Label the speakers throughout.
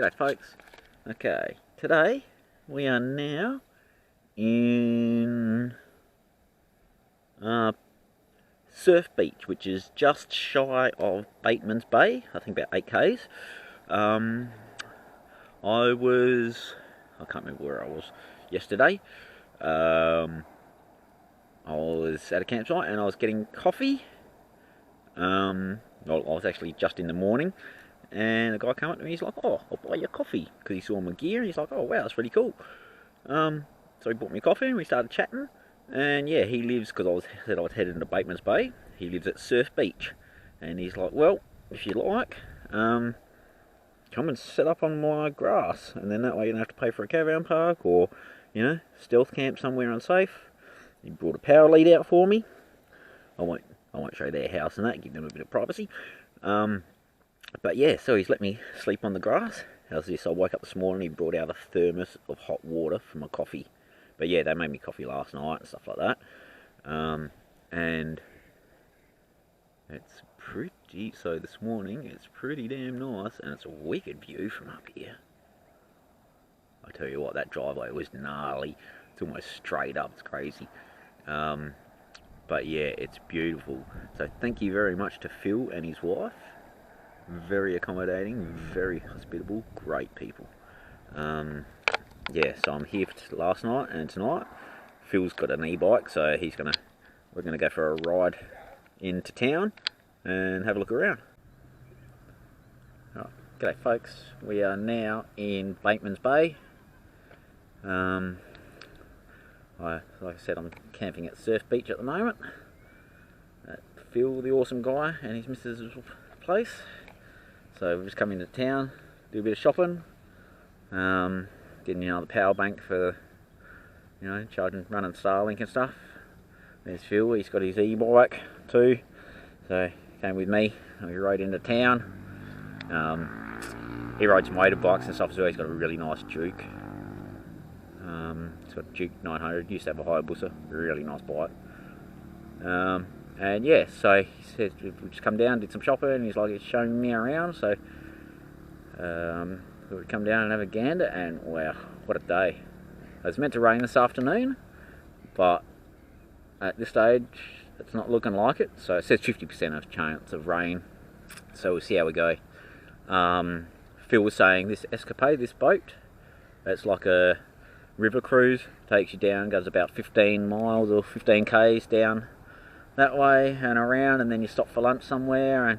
Speaker 1: G'day folks. Okay, today we are now in Surfbeach, which is just shy of Bateman's Bay, I think about 8 k's. I can't remember where I was yesterday. I was at a campsite and I was getting coffee. Well, I was actually just in the morning, and the guy came up to me. He's like, "Oh, I'll buy you coffee," because he saw my gear. He's like, "Oh wow, that's really cool." So he bought me coffee and we started chatting. And yeah, he lives, because I was headed into Bateman's Bay. He lives at Surfbeach, and he's like, "Well, if you like, come and set up on my grass, and then that way you don't have to pay for a caravan park or, you know, stealth camp somewhere unsafe." He brought a power lead out for me. I won't show their house and that, give them a bit of privacy. But yeah, so he's let me sleep on the grass. How's this? I woke up this morning, he brought out a thermos of hot water for my coffee. But yeah, they made me coffee last night and stuff like that. And it's pretty, so this morning, it's pretty damn nice, and it's a wicked view from up here. I tell you what, that driveway was gnarly. It's almost straight up, it's crazy. But yeah, it's beautiful. So thank you very much to Phil and his wife. Very accommodating, very hospitable, great people. Yeah, so I'm here for last night and tonight. Phil's got an e-bike, so we're gonna go for a ride into town and have a look around. Right, g'day folks. We are now in Bateman's Bay. Like I said, I'm camping at Surfbeach at the moment. At Phil, the awesome guy, and his missus' place. So we've just come into town, do a bit of shopping, getting the power bank for, charging, running Starlink and stuff. There's Phil, he's got his e-bike too, so he came with me. We rode into town. He rides some motorbikes and stuff as well. He's got a really nice Duke. It's got a Duke 900, used to have a Hayabusa, really nice bike. And yeah, so he said we just come down, did some shopping, and he's like, he's showing me around, so we would come down and have a gander, and wow, what a day. It was meant to rain this afternoon, but at this stage it's not looking like it, so it says 50% of chance of rain, so we'll see how we go. Phil was saying this escapade, this boat, it's like a river cruise, takes you down, goes about 15 miles or 15 k's down that way and around, and then you stop for lunch somewhere and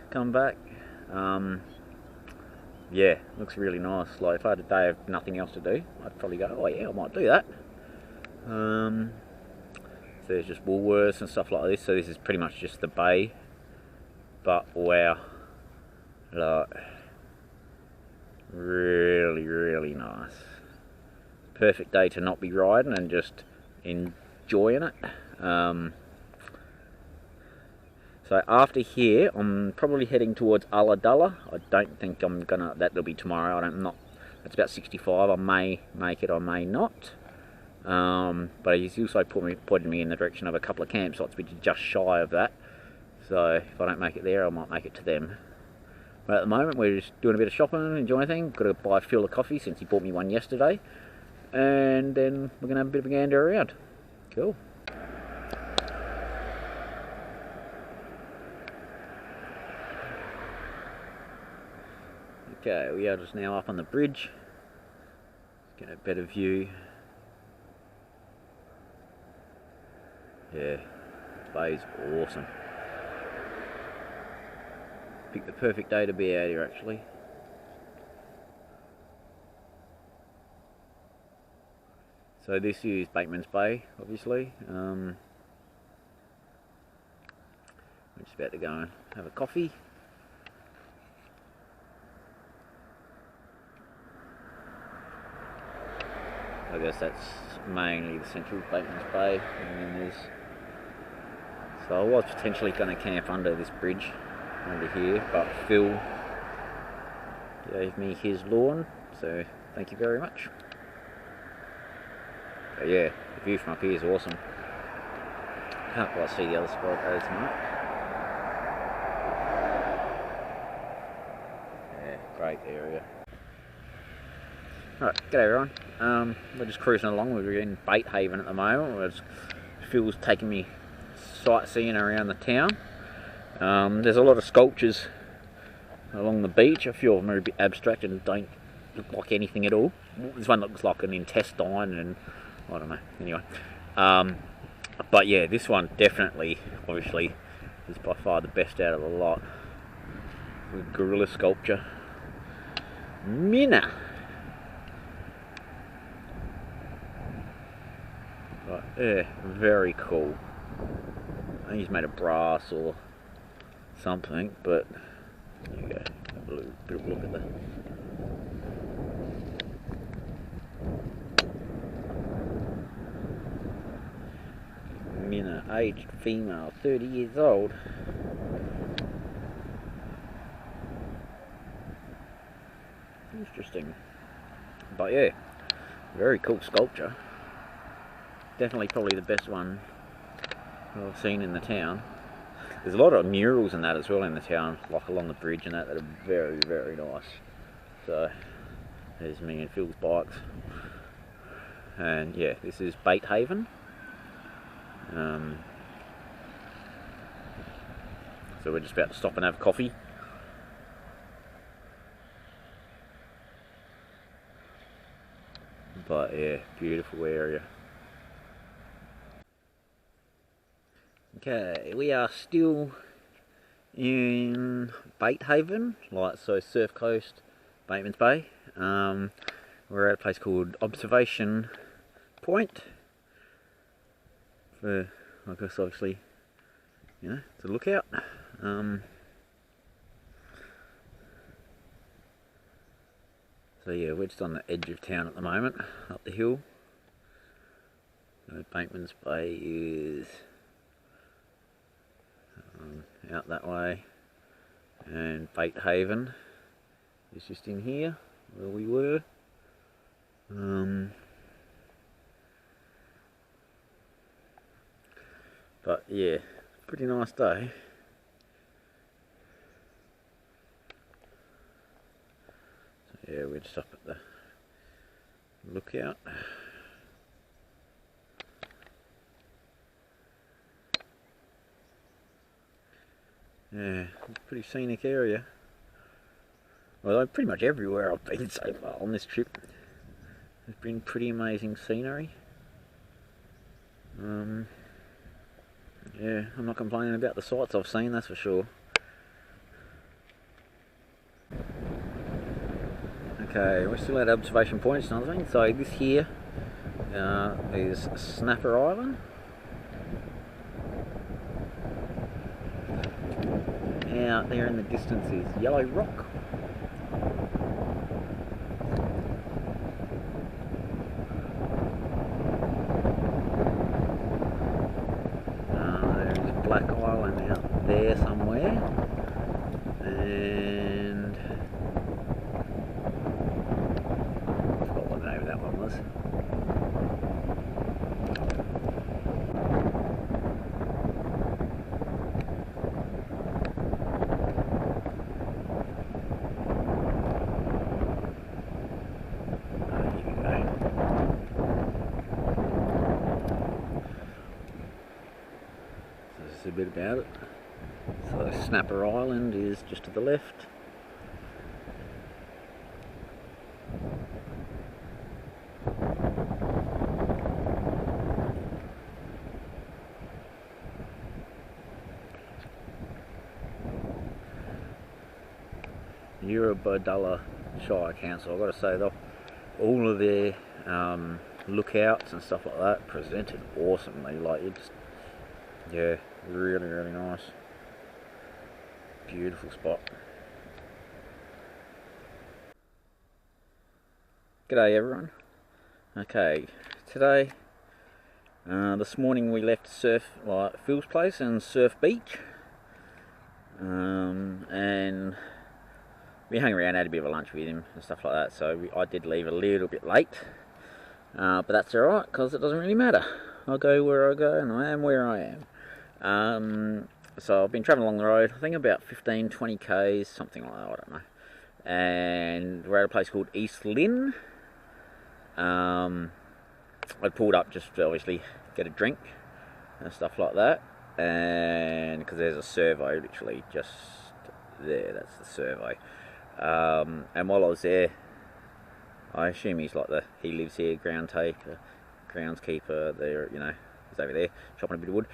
Speaker 1: come back. Yeah, looks really nice. Like if I had a day of nothing else to do, I'd probably go, oh yeah, I might do that. So there's just Woolworths and stuff like this, so this is pretty much just the bay, but wow, like really nice. Perfect day to not be riding and just enjoying it. So after here, I'm probably heading towards Ulladulla. I don't think I'm gonna, that'll be tomorrow. It's about 65. I may make it, I may not. But he's also pointed me in the direction of a couple of campsites, which is just shy of that. So if I don't make it there, I might make it to them. But at the moment, we're just doing a bit of shopping, enjoying things. Got to buy Phil a coffee since he bought me one yesterday. And then we're gonna have a bit of a gander around. Cool. Okay, we are just now up on the bridge. Get a better view. Yeah, the bay's awesome. Picked the perfect day to be out here actually. So this is Bateman's Bay, obviously. We're just about to go and have a coffee. I guess that's mainly the central Bateman's Bay, and then there's... So I was potentially going to camp under this bridge, under here, but Phil gave me his lawn, so thank you very much. But yeah, the view from up here is awesome. Can't quite see the other spot as much. Yeah, great area. Right, g'day everyone. We're just cruising along. We're in Bait Haven at the moment. Phil's taking me sightseeing around the town. There's a lot of sculptures along the beach. A few of them are a bit abstract and don't look like anything at all. This one looks like an intestine and I don't know. Anyway, but yeah, this one definitely, obviously, is by far the best out of the lot. With gorilla sculpture. Minna. Right, yeah, very cool. I think he's made of brass or something, but there you go. Have a bit of a look at that. Minna, aged female, 30 years old. Interesting. But yeah, very cool sculpture. Definitely probably the best one I've seen in the town. There's a lot of murals and that as well in the town, like along the bridge and that are very, very nice. So there's me and Phil's bikes. And yeah, this is Bait Haven. So we're just about to stop and have coffee. But yeah, beautiful area. Okay, we are still in Bait Haven, like so Surf Coast, Bateman's Bay. We're at a place called Observation Point for, I guess, obviously, you know, to look out. So yeah, we're just on the edge of town at the moment, up the hill. Bateman's Bay is out that way, and Bait Haven is just in here where we were. But yeah, pretty nice day. So yeah, we're just up at the lookout. Yeah, pretty scenic area. Well, pretty much everywhere I've been so far on this trip has been pretty amazing scenery. Yeah, I'm not complaining about the sights I've seen, that's for sure. Okay, we're still at Observation Point, it's another thing. So this here is Snapper Island. Out there in the distance is Yellow Rock. There's Black Island out there somewhere, and I forgot what the name of that one was. A bit about it. So Snapper Island is just to the left. Ulladulla Shire Council, I've got to say, though, all of their lookouts and stuff like that presented awesomely. Like, it's, yeah, really, really nice. Beautiful spot. G'day everyone. Okay, today, this morning we left Phil's place and Surfbeach, and we hung around, had a bit of a lunch with him and stuff like that. So I did leave a little bit late, but that's alright because it doesn't really matter. I go where I go and I am where I am. So I've been travelling along the road, I think about 15-20 k's, something like that, I don't know. And we're at a place called East Lynn, I pulled up just to obviously get a drink and stuff like that, and because there's a servo literally just there, that's the servo. And while I was there, I assume he's like he lives here, groundskeeper there, you know, he's over there chopping a bit of wood.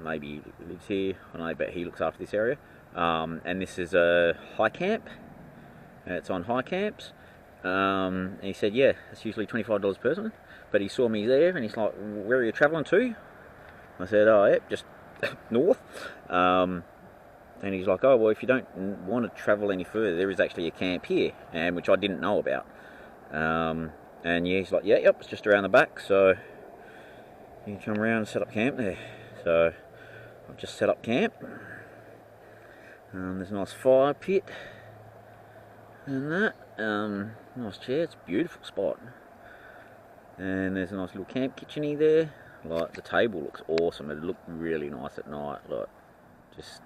Speaker 1: Maybe he lives here, I don't know, but he looks after this area. And this is a high camp, and it's on high camps. And he said, yeah, it's usually $25 per person, but he saw me there and he's like, where are you travelling to? I said, oh, yeah, just north. And he's like, oh, well, if you don't want to travel any further, there is actually a camp here, and which I didn't know about. And yeah, he's like, yeah, yep, it's just around the back, so you can come around and set up camp there. So I've just set up camp. There's a nice fire pit and that. Nice chair, it's a beautiful spot. And there's a nice little camp kitchen there. Like, the table looks awesome. It looked really nice at night, like just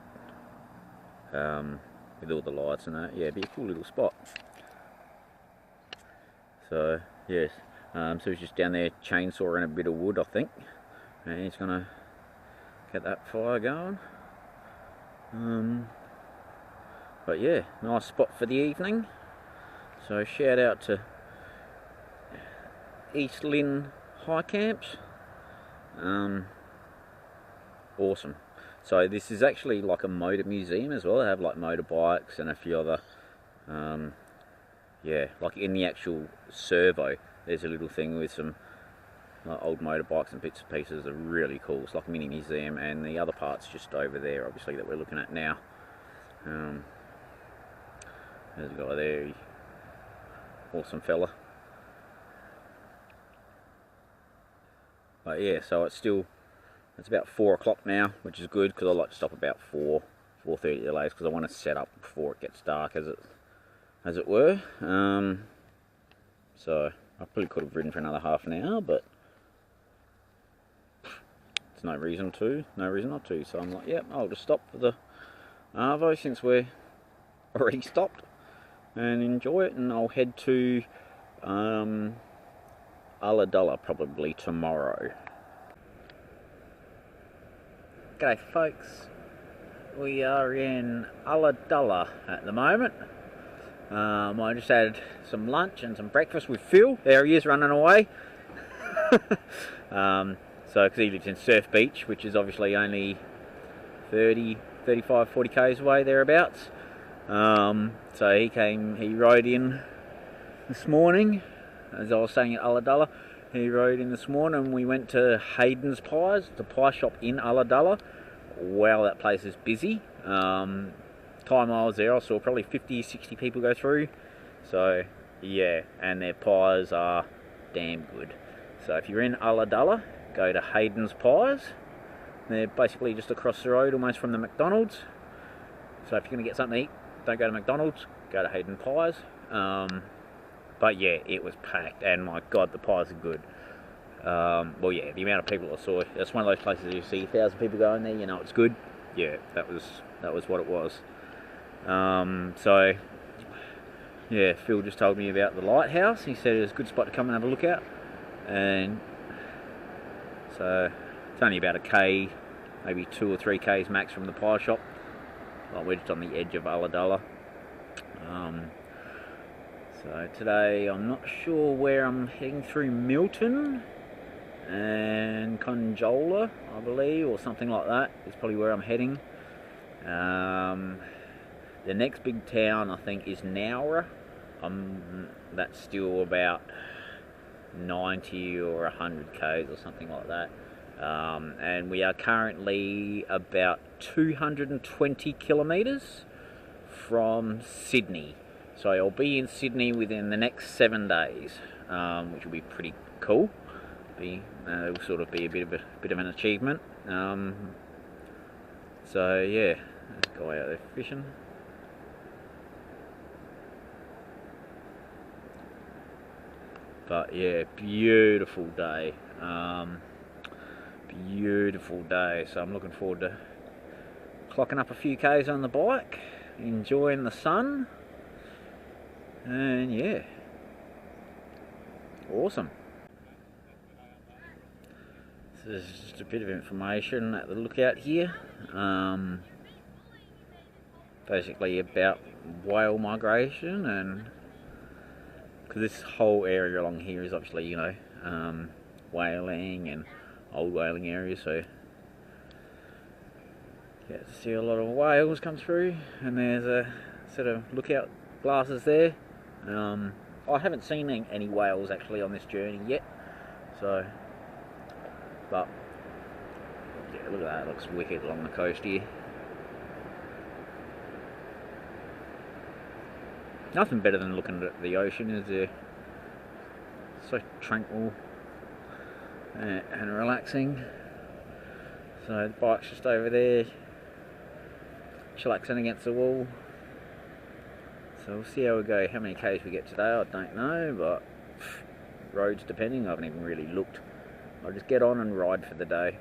Speaker 1: with all the lights and that. Yeah, it'd be a cool little spot. So yes, so he's just down there chainsawing a bit of wood, I think, and he's gonna get that fire going. But yeah, nice spot for the evening. So shout out to East Lynn High Camps. Awesome. So this is actually like a motor museum as well. They have like motorbikes and a few other, yeah, like in the actual servo, there's a little thing with some old motorbikes and bits and pieces. Are really cool. It's like a mini museum, and the other part's just over there, obviously, that we're looking at now. There's a guy there, awesome fella. But yeah, so it's about 4 o'clock now, which is good, because I like to stop about 4:30 at the latest, because I want to set up before it gets dark, as it were. So I probably could have ridden for another half an hour, but there's no reason not to. So I'm like, yep, I'll just stop for the Arvo since we're already stopped, and enjoy it, and I'll head to Ulladulla probably tomorrow. G'day folks, we are in Ulladulla at the moment. I just had some lunch and some breakfast with Phil. There he is, running away. So because he lives in Surfbeach, which is obviously only 30, 35, 40 k's away, thereabouts. So he rode in this morning, as I was saying, at Ulladulla. He rode in this morning, and we went to Hayden's Pies, the pie shop in Ulladulla. Wow, that place is busy. Time I was there, I saw probably 50, 60 people go through. So yeah, and their pies are damn good. So if you're in Ulladulla, go to Hayden's Pies. They're basically just across the road, almost from the McDonald's. So if you're going to get something to eat, don't go to McDonald's, go to Hayden Pies. But yeah, it was packed, and my god, the pies are good. Well, yeah, the amount of people I saw, it's one of those places you see 1,000 people going there, you know it's good. Yeah, that was what it was. So yeah, Phil just told me about the lighthouse. He said it was a good spot to come and have a look at, and so it's only about a k, maybe 2 or 3 k's max from the pie shop. Like, we're just on the edge of Ulladulla. So today I'm not sure where I'm heading, through Milton and Conjola, I believe, or something like that is probably where I'm heading. The next big town I think is Nowra. That's still about 90 or 100 k's or something like that. And we are currently about 220 kilometres from Sydney. So I'll be in Sydney within the next 7 days, which will be pretty cool. It'll sort of be a bit of an achievement. So yeah, there's a guy out there fishing. But yeah, beautiful day. Beautiful day. So I'm looking forward to clocking up a few k's on the bike, enjoying the sun. And yeah, awesome. So this is just a bit of information at the lookout here. Basically about whale migration, and because this whole area along here is obviously, you know, whaling and old whaling areas, so get to see a lot of whales come through. And there's a sort of lookout glasses there. I haven't seen any whales actually on this journey yet, so, but yeah, look at that, it looks wicked along the coast here. Nothing better than looking at the ocean, is there? So tranquil and relaxing. So the bike's just over there, chillaxing against the wall. So we'll see how we go. How many k's we get today, I don't know, but roads depending, I haven't even really looked. I'll just get on and ride for the day.